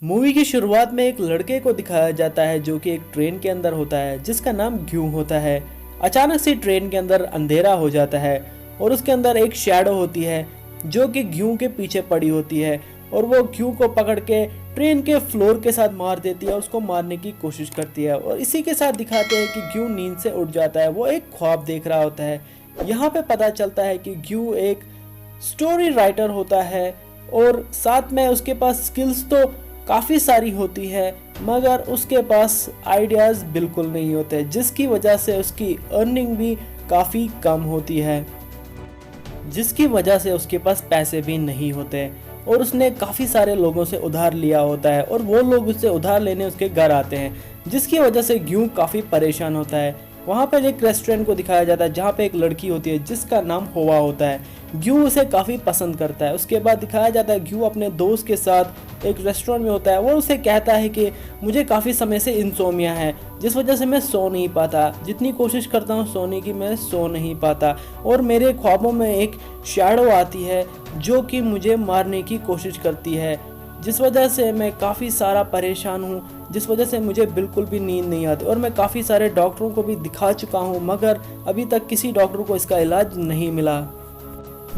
Movie की शुरुआत में एक लड़के को दिखाया जाता है जो कि एक ट्रेन के अंदर होता है जिसका नाम ग्यू होता है। अचानक से ट्रेन के अंदर अंधेरा हो जाता है और उसके अंदर एक शैडो होती है जो कि ग्यू के पीछे पड़ी होती है और वो ग्यू को पकड़ के ट्रेन के फ्लोर के साथ मार देती है, उसको मारने की कोशिश करती है। और इसी के साथ दिखाते हैं कि ग्यू नींद से उठ जाता है, वो एक ख्वाब देख रहा होता है। यहाँ पे पता चलता है कि ग्यू एक स्टोरी राइटर होता है और साथ में उसके पास स्किल्स तो काफ़ी सारी होती है मगर उसके पास आइडियाज़ बिल्कुल नहीं होते, जिसकी वजह से उसकी अर्निंग भी काफ़ी कम होती है, जिसकी वजह से उसके पास पैसे भी नहीं होते। और उसने काफ़ी सारे लोगों से उधार लिया होता है और वो लोग उससे उधार लेने उसके घर आते हैं, जिसकी वजह से ग्यू काफ़ी परेशान होता है। वहाँ पर एक रेस्टोरेंट को दिखाया जाता है जहाँ पे एक लड़की होती है जिसका नाम होवा होता है। ग्यू उसे काफ़ी पसंद करता है। उसके बाद दिखाया जाता है ग्यू अपने दोस्त के साथ एक रेस्टोरेंट में होता है। वो उसे कहता है कि मुझे काफ़ी समय से इंसोमिया है जिस वजह से मैं सो नहीं पाता, जितनी कोशिश करता हूँ सोने की मैं सो नहीं पाता और मेरे ख्वाबों में एक शैडो आती है जो कि मुझे मारने की कोशिश करती है, जिस वजह से मैं काफ़ी सारा परेशान हूँ, जिस वजह से मुझे बिल्कुल भी नींद नहीं आती। और मैं काफ़ी सारे डॉक्टरों को भी दिखा चुका हूँ मगर अभी तक किसी डॉक्टर को इसका इलाज नहीं मिला।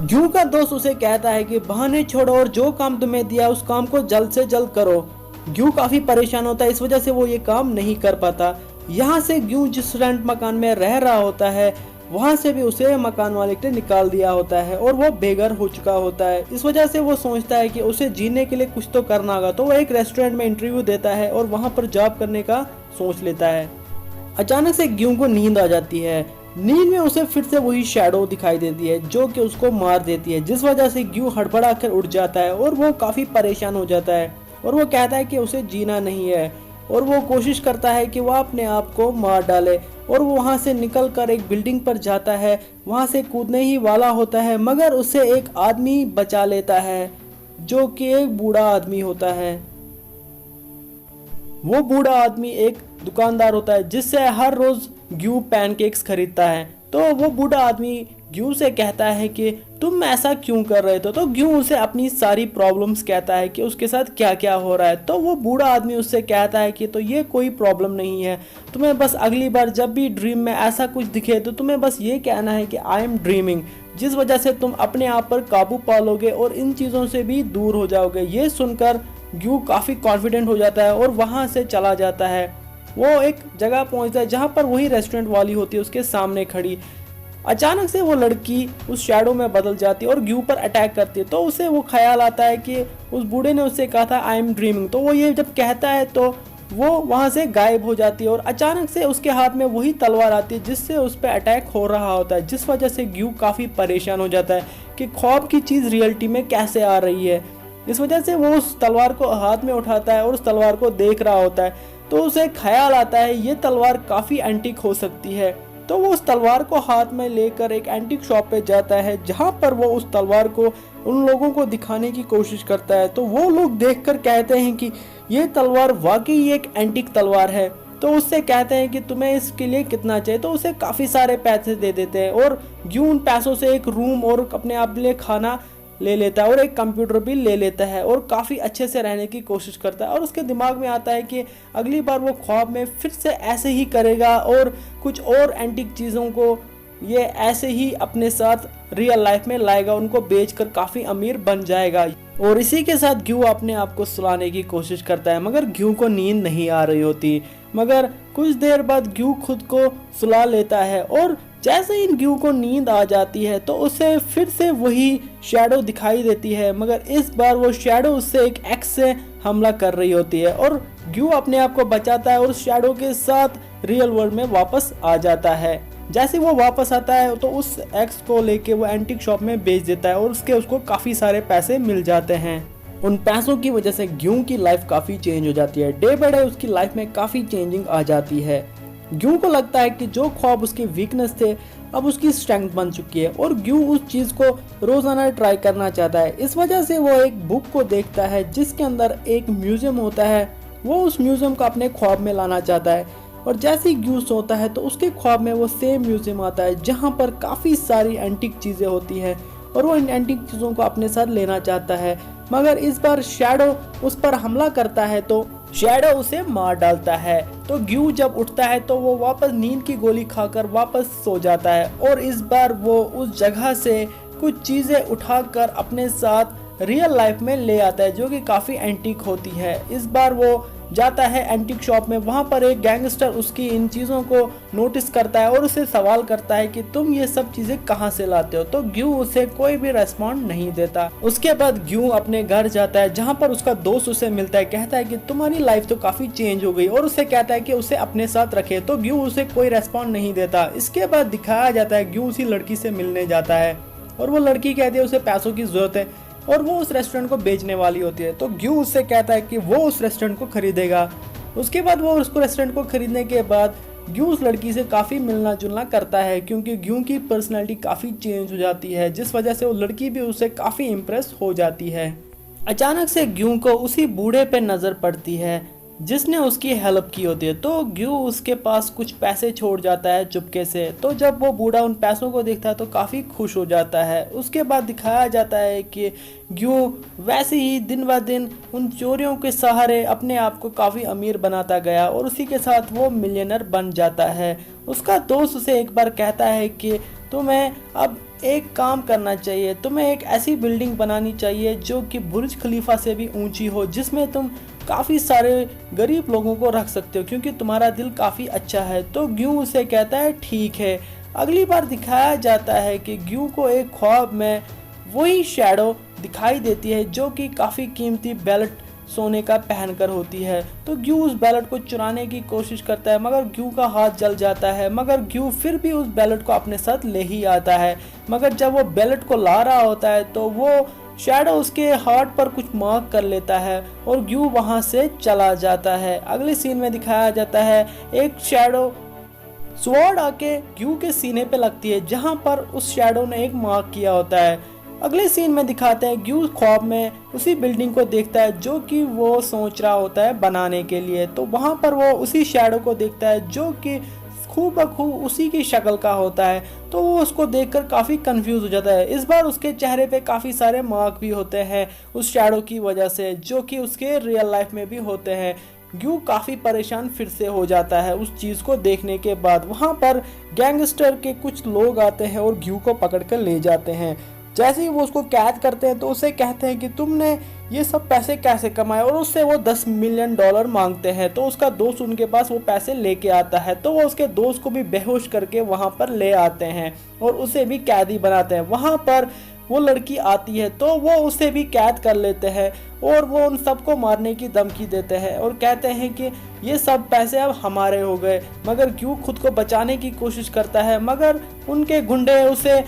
ग्यू का दोस्त उसे कहता है कि बहाने छोड़ो और जो काम तुम्हें दिया उस काम को जल्द से जल्द करो। ग्यू काफ़ी परेशान होता है, इस वजह से वो ये काम नहीं कर पाता। यहाँ से ग्यू जिस रेंट मकान में रह रहा होता है वहाँ से भी उसे मकान मालिक ने निकाल दिया होता है और वो बेघर हो चुका होता है। इस वजह से वो सोचता है कि उसे जीने के लिए कुछ तो करना होगा, तो वो एक रेस्टोरेंट में इंटरव्यू देता है और वहाँ पर जॉब करने का सोच लेता है। अचानक से ग्यू को नींद आ जाती है। नींद में उसे फिर से वही शैडो दिखाई देती है जो कि उसको मार देती है, जिस वजह से ग्यू हड़बड़ा कर उठ जाता है और वो काफ़ी परेशान हो जाता है और वो कहता है कि उसे जीना नहीं है और वो कोशिश करता है कि वह अपने आप को मार डाले। और वो वहाँ से निकल कर एक बिल्डिंग पर जाता है, वहाँ से कूदने ही वाला होता है मगर उसे एक आदमी बचा लेता है जो कि एक बूढ़ा आदमी होता है। वो बूढ़ा आदमी एक दुकानदार होता है जिससे हर रोज ग्यू पैनकेक्स खरीदता है। तो वो बूढ़ा आदमी ग्यू से कहता है कि तुम ऐसा क्यों कर रहे थे, तो ग्यू उसे अपनी सारी प्रॉब्लम्स कहता है कि उसके साथ क्या क्या हो रहा है। तो वो बूढ़ा आदमी उससे कहता है कि तो ये कोई प्रॉब्लम नहीं है, तुम्हें बस अगली बार जब भी ड्रीम में ऐसा कुछ दिखे तो तुम्हें बस ये कहना है कि आई एम ड्रीमिंग, जिस वजह से तुम अपने आप पर काबू पा लोगे और इन चीज़ों से भी दूर हो जाओगे। ये सुनकर ग्यू काफ़ी कॉन्फिडेंट हो जाता है और वहाँ से चला जाता है। वो एक जगह पहुँचता है जहाँ पर वही रेस्टोरेंट वाली होती है उसके सामने खड़ी। अचानक से वो लड़की उस शैडो में बदल जाती है और ग्यू पर अटैक करती है। तो उसे वो ख्याल आता है कि उस बूढ़े ने उससे कहा था आई एम ड्रीमिंग, तो वो ये जब कहता है तो वो वहाँ से गायब हो जाती है और अचानक से उसके हाथ में वही तलवार आती है जिससे उस पर अटैक हो रहा होता है, जिस वजह से ग्यू काफ़ी परेशान हो जाता है कि ख्वाब की चीज़ रियलिटी में कैसे आ रही है। इस वजह से वो उस तलवार को हाथ में उठाता है और उस तलवार को देख रहा होता है। तो उसे ख्याल आता है ये तलवार काफ़ी एंटीक हो सकती है। तो वो उस तलवार को हाथ में लेकर एक एंटीक शॉप पे जाता है जहाँ पर वो उस तलवार को उन लोगों को दिखाने की कोशिश करता है। तो वो लोग देखकर कहते हैं कि ये तलवार वाकई एक एंटीक तलवार है। तो उससे कहते हैं कि तुम्हें इसके लिए कितना चाहिए, तो उसे काफ़ी सारे पैसे दे देते हैं और ग्यू उन पैसों से एक रूम और अपने आप लिए खाना ले लेता है और एक कंप्यूटर भी ले लेता है और काफ़ी अच्छे से रहने की कोशिश करता है। और उसके दिमाग में आता है कि अगली बार वो ख्वाब में फिर से ऐसे ही करेगा और कुछ और एंटीक चीज़ों को ये ऐसे ही अपने साथ रियल लाइफ में लाएगा, उनको बेचकर काफ़ी अमीर बन जाएगा। और इसी के साथ ग्यू अपने आप को सुलाने की कोशिश करता है मगर ग्यू को नींद नहीं आ रही होती। मगर कुछ देर बाद ग्यू खुद को सुला लेता है और जैसे ही ग्यू को नींद आ जाती है तो उसे फिर से वही शैडो दिखाई देती है, मगर इस बार वो शैडो उससे एक एक्स से हमला कर रही होती है और ग्यू अपने आप को बचाता है और उस शैडो के साथ रियल वर्ल्ड में वापस आ जाता है। जैसे वो वापस आता है तो उस एक्स को लेके वो एंटीक शॉप में बेच देता है और उसको काफ़ी सारे पैसे मिल जाते हैं। उन पैसों की वजह से ग्यू की लाइफ काफ़ी चेंज हो जाती है। डे बाय डे उसकी लाइफ में काफ़ी चेंजिंग आ जाती है। ग्यू को लगता है कि जो ख्वाब उसके वीकनेस थे अब उसकी स्ट्रेंथ बन चुकी है और ग्यू उस चीज़ को रोज़ाना ट्राई करना चाहता है। इस वजह से वो एक बुक को देखता है जिसके अंदर एक म्यूज़ियम होता है। वो उस म्यूज़ियम को अपने ख्वाब में लाना चाहता है और जैसे ही ग्यू सोता है तो उसके ख्वाब में वो सेम म्यूज़ियम आता है जहाँ पर काफ़ी सारी एंटीक चीज़ें होती हैं और वो इन एंटीक चीज़ों को अपने साथ लेना चाहता है। मगर इस बार शैडो उस पर हमला करता है तो शैडो उसे मार डालता है। तो ग्यू जब उठता है तो वो वापस नींद की गोली खाकर वापस सो जाता है और इस बार वो उस जगह से कुछ चीजें उठाकर अपने साथ रियल लाइफ में ले आता है जो कि काफी एंटीक होती है। इस बार वो जाता है एंटीक शॉप में, वहां पर एक गैंगस्टर उसकी इन चीजों को नोटिस करता है और उसे सवाल करता है कि तुम ये सब चीजें कहां से लाते हो। तो ग्यू उसे कोई भी रेस्पॉन्ड नहीं देता। उसके बाद ग्यू अपने घर जाता है जहां पर उसका दोस्त उसे मिलता है, कहता है कि तुम्हारी लाइफ तो काफी चेंज हो गई और उसे कहता है कि उसे अपने साथ रखे। तो ग्यू उसे कोई रेस्पॉन्ड नहीं देता। इसके बाद दिखाया जाता है ग्यू उसी लड़की से मिलने जाता है और वो लड़की कहती है उसे पैसों की जरूरत है और वो उस रेस्टोरेंट को बेचने वाली होती है। तो ग्यू उससे कहता है कि वो उस रेस्टोरेंट को खरीदेगा। उसके बाद वो उसको रेस्टोरेंट को खरीदने के बाद ग्यू उस लड़की से काफ़ी मिलना जुलना करता है क्योंकि ग्यू की पर्सनैलिटी काफ़ी चेंज हो जाती है, जिस वजह से वो लड़की भी उससे काफ़ी इम्प्रेस हो जाती है। अचानक से ग्यू को उसी बूढ़े पे नज़र पड़ती है जिसने उसकी हेल्प की होती है। तो ग्यू उसके पास कुछ पैसे छोड़ जाता है चुपके से। तो जब वो बूढ़ा उन पैसों को देखता है तो काफ़ी खुश हो जाता है। उसके बाद दिखाया जाता है कि ग्यू वैसे ही दिन ब दिन उन चोरियों के सहारे अपने आप को काफ़ी अमीर बनाता गया और उसी के साथ वो मिलियनर बन जाता है। उसका दोस्त उसे एक बार कहता है कि तुम्हें अब एक काम करना चाहिए, तुम्हें एक ऐसी बिल्डिंग बनानी चाहिए जो कि बुर्ज खलीफा से भी ऊंची हो, जिसमें तुम काफ़ी सारे गरीब लोगों को रख सकते हो क्योंकि तुम्हारा दिल काफ़ी अच्छा है। तो ग्यू उसे कहता है ठीक है। अगली बार दिखाया जाता है कि ग्यू को एक ख्वाब में वही शैडो दिखाई देती है जो कि काफ़ी कीमती बेल्ट सोने का पहनकर होती है। तो ग्यू उस बैलेट को चुराने की कोशिश करता है मगर ग्यू का हाथ जल जाता है, मगर ग्यू फिर भी उस बैलेट को अपने साथ ले ही आता है। मगर जब वो बैलेट को ला रहा होता है तो वो शैडो उसके हार्ट पर कुछ मार्क कर लेता है और ग्यू वहां से चला जाता है। अगले सीन में दिखाया जाता है एक शैडो स्वॉर्ड आके ग्यू के सीने पे लगती है जहां पर उस शैडो ने एक मार्क किया होता है। अगले सीन में दिखाते हैं ग्यू ख्वाब में उसी बिल्डिंग को देखता है जो कि वो सोच रहा होता है बनाने के लिए। तो वहां पर वो उसी शैडो को देखता है जो कि खूब बखूब उसी की शक्ल का होता है। तो वो उसको देखकर काफ़ी कंफ्यूज हो जाता है। इस बार उसके चेहरे पे काफ़ी सारे मार्क भी होते हैं उस शैडो की वजह से जो कि उसके रियल लाइफ में भी होते हैं। ग्यू काफ़ी परेशान फिर से हो जाता है उस चीज़ को देखने के बाद। वहाँ पर गैंगस्टर के कुछ लोग आते हैं और ग्यू को पकड़ कर ले जाते हैं। जैसे ही वो उसको कैद करते हैं तो उसे कहते हैं कि तुमने ये सब पैसे कैसे कमाए और उससे वो $10 मिलियन मांगते हैं। तो उसका दोस्त उनके पास वो पैसे लेके आता है तो वो उसके दोस्त को भी बेहोश करके वहाँ पर ले आते हैं और उसे भी कैदी बनाते हैं। वहाँ पर वो लड़की आती है तो वो उसे भी कैद कर लेते हैं और वो उन सबको मारने की धमकी देते हैं और कहते हैं कि ये सब पैसे अब हमारे हो गए। मगर ग्यू खुद को बचाने की कोशिश करता है मगर उनके गुंडे उसे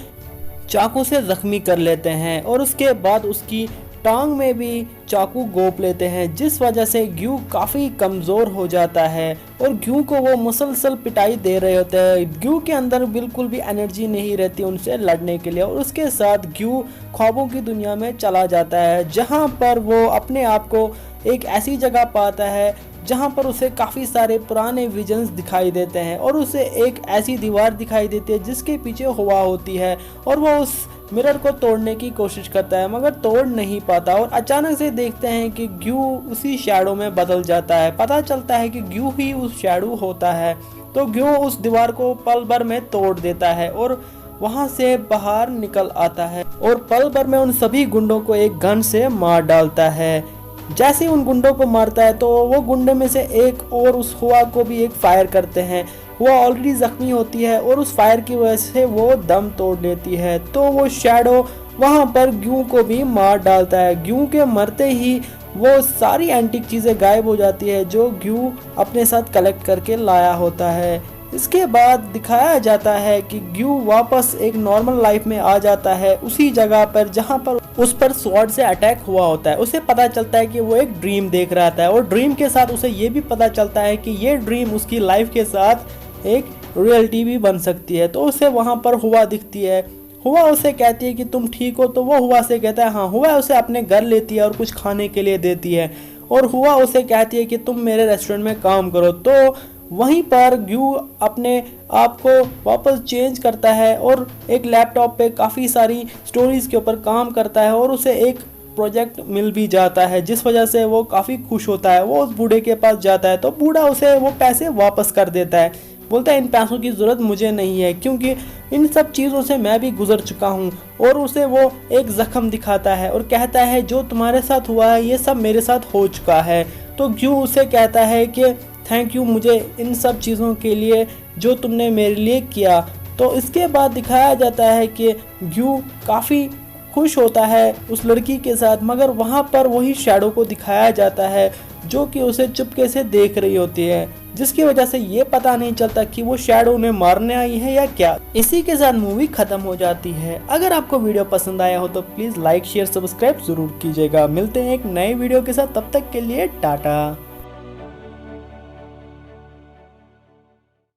चाकू से जख्मी कर लेते हैं और उसके बाद उसकी टांग में भी चाकू गोप लेते हैं, जिस वजह से ग्यू काफ़ी कमज़ोर हो जाता है और ग्यू को वो मुसलसल पिटाई दे रहे होते हैं। ग्यू के अंदर बिल्कुल भी एनर्जी नहीं रहती उनसे लड़ने के लिए और उसके साथ ग्यू ख्वाबों की दुनिया में चला जाता है जहां पर वो अपने आप को एक ऐसी जगह पाता है जहां पर उसे काफ़ी सारे पुराने विजन्स दिखाई देते हैं और उसे एक ऐसी दीवार दिखाई देती है जिसके पीछे हवा होती है और वो उस मिरर को तोड़ने की कोशिश करता है मगर तोड़ नहीं पाता और अचानक से देखते हैं कि ग्यू उसी शैडो में बदल जाता है। पता चलता है कि ग्यू ही उस शैडो होता है। तो ग्यू उस दीवार को पल भर में तोड़ देता है और वहां से बाहर निकल आता है और पल भर में उन सभी गुंडों को एक गन से मार डालता है। जैसे ही उन गुंडों को मारता है तो वो गुंडे में से एक और उस हुआ को भी एक फायर करते हैं। वो ऑलरेडी जख्मी होती है और उस फायर की वजह से वो दम तोड़ लेती है। तो वो शैडो वहां पर ग्यू को भी मार डालता है। ग्यू के मरते ही वो सारी एंटीक चीज़ें गायब हो जाती है जो ग्यू अपने साथ कलेक्ट करके लाया होता है। इसके बाद दिखाया जाता है कि ग्यू वापस एक नॉर्मल लाइफ में आ जाता है उसी जगह पर जहां पर उस पर स्वॉर्ड से अटैक हुआ होता है। उसे पता चलता है कि वो एक ड्रीम देख रहा था और ड्रीम के साथ उसे ये भी पता चलता है कि ये ड्रीम उसकी लाइफ के साथ एक रियलिटी भी बन सकती है। तो उसे वहां पर हुआ दिखती है। हुआ उसे कहती है कि तुम ठीक हो। तो वो हुआ से कहता है हाँ। हुआ उसे अपने घर लेती है और कुछ खाने के लिए देती है और हुआ उसे कहती है कि तुम मेरे रेस्टोरेंट में काम करो। तो वहीं पर ग्यू अपने आप को वापस चेंज करता है और एक लैपटॉप पे काफ़ी सारी स्टोरीज़ के ऊपर काम करता है और उसे एक प्रोजेक्ट मिल भी जाता है, जिस वजह से वो काफ़ी खुश होता है। वो उस बूढ़े के पास जाता है तो बूढ़ा उसे वो पैसे वापस कर देता है, बोलता है इन पैसों की ज़रूरत मुझे नहीं है क्योंकि इन सब चीज़ों से मैं भी गुजर चुका हूँ। और उसे वो एक ज़ख्म दिखाता है और कहता है जो तुम्हारे साथ हुआ है ये सब मेरे साथ हो चुका है। तो ग्यू उसे कहता है कि थैंक यू मुझे इन सब चीज़ों के लिए जो तुमने मेरे लिए किया। तो इसके बाद दिखाया जाता है कि ग्यू काफ़ी खुश होता है उस लड़की के साथ, मगर वहाँ पर वही शैडो को दिखाया जाता है जो कि उसे चुपके से देख रही होती है, जिसकी वजह से ये पता नहीं चलता कि वो शैडो उन्हें मारने आई है या क्या। इसी के साथ मूवी खत्म हो जाती है। अगर आपको वीडियो पसंद आया हो तो प्लीज़ लाइक शेयर सब्सक्राइब जरूर कीजिएगा। मिलते हैं एक नए वीडियो के साथ, तब तक के लिए टाटा।